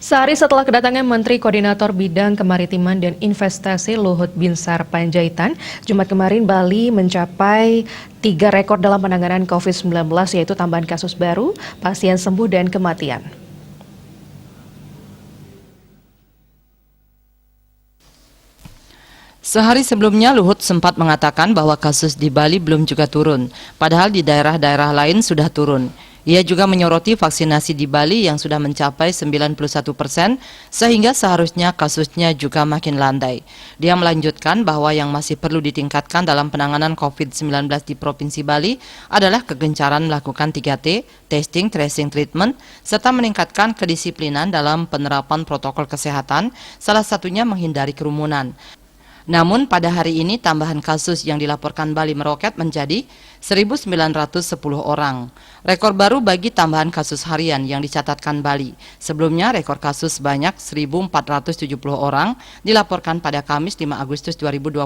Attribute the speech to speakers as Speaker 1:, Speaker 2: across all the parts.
Speaker 1: Sehari setelah kedatangan Menteri Koordinator Bidang Kemaritiman dan Investasi Luhut Binsar Panjaitan, Jumat kemarin Bali mencapai 3 rekor dalam penanganan COVID-19, yaitu tambahan kasus baru, pasien sembuh, dan kematian.
Speaker 2: Sehari sebelumnya, Luhut sempat mengatakan bahwa kasus di Bali belum juga turun, padahal di daerah-daerah lain sudah turun. Ia juga menyoroti vaksinasi di Bali yang sudah mencapai 91%, sehingga seharusnya kasusnya juga makin landai. Dia melanjutkan bahwa yang masih perlu ditingkatkan dalam penanganan COVID-19 di Provinsi Bali adalah kegencaran melakukan 3T, testing, tracing, treatment, serta meningkatkan kedisiplinan dalam penerapan protokol kesehatan, salah satunya menghindari kerumunan. Namun pada hari ini tambahan kasus yang dilaporkan Bali meroket menjadi 1.910 orang. Rekor baru bagi tambahan kasus harian yang dicatatkan Bali. Sebelumnya rekor kasus sebanyak 1.470 orang dilaporkan pada Kamis 5 Agustus 2021.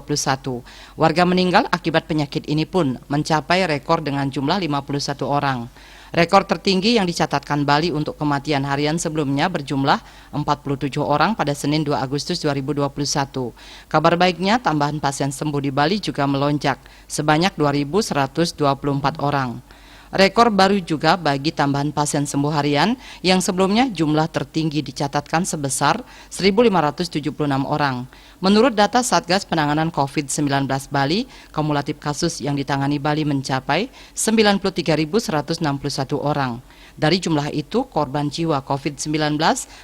Speaker 2: Warga meninggal akibat penyakit ini pun mencapai rekor dengan jumlah 51 orang. Rekor tertinggi yang dicatatkan Bali untuk kematian harian sebelumnya berjumlah 47 orang pada Senin 2 Agustus 2021. Kabar baiknya, tambahan pasien sembuh di Bali juga melonjak sebanyak 2.124 orang. Rekor baru juga bagi tambahan pasien sembuh harian yang sebelumnya jumlah tertinggi dicatatkan sebesar 1.576 orang. Menurut data Satgas Penanganan COVID-19 Bali, kumulatif kasus yang ditangani Bali mencapai 93.161 orang. Dari jumlah itu, korban jiwa COVID-19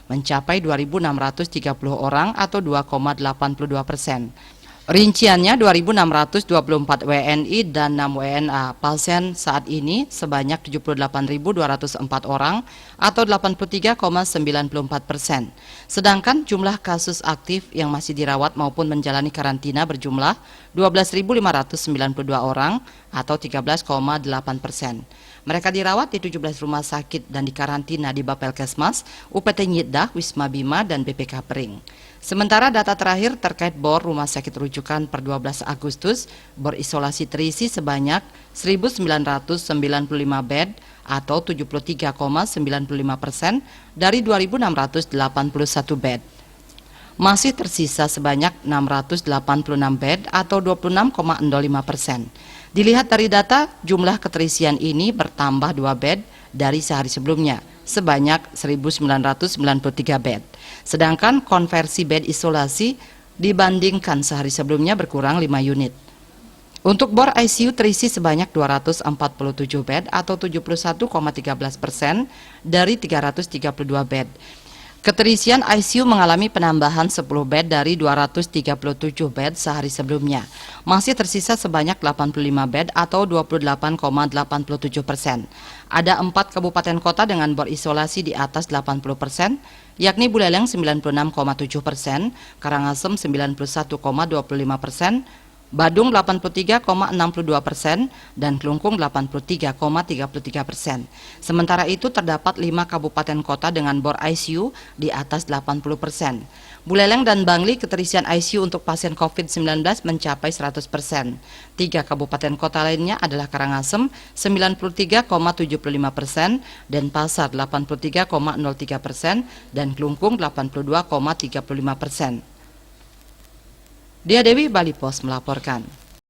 Speaker 2: mencapai 2.630 orang atau 2,82%. Rinciannya 2.624 WNI dan 6 WNA. Pasien saat ini sebanyak 78.204 orang atau 83,94%. Sedangkan jumlah kasus aktif yang masih dirawat maupun menjalani karantina berjumlah 12.592 orang atau 13,8%. Mereka dirawat di 17 rumah sakit dan dikarantina di Bapelkesmas, UPT Nyiddah, Wisma Bima, dan BPK Pring. Sementara data terakhir terkait bor rumah sakit rujukan per 12 Agustus, bor isolasi terisi sebanyak 1.995 bed atau 73,95% dari 2.681 bed. Masih tersisa sebanyak 686 bed atau 26,05%. Dilihat dari data, jumlah keterisian ini bertambah 2 bed dari sehari sebelumnya, sebanyak 1.993 bed. Sedangkan konversi bed isolasi dibandingkan sehari sebelumnya berkurang 5 unit. Untuk bor ICU terisi sebanyak 247 bed atau 71,13% dari 332 bed. Keterisian ICU mengalami penambahan 10 bed dari 237 bed sehari sebelumnya. Masih tersisa sebanyak 85 bed atau 28,87%. Ada 4 kabupaten kota dengan bor isolasi di atas 80%, yakni Buleleng 96,7%, Karangasem 91,25%, Badung 83,62% dan Klungkung 83,33%. Sementara itu terdapat 5 kabupaten kota dengan bor ICU di atas 80%. Buleleng dan Bangli keterisian ICU untuk pasien COVID-19 mencapai 100%. 3 kabupaten kota lainnya adalah Karangasem 93,75%, Denpasar 83,03% dan Klungkung 82,35%. Dia Dewi, Bali Pos melaporkan.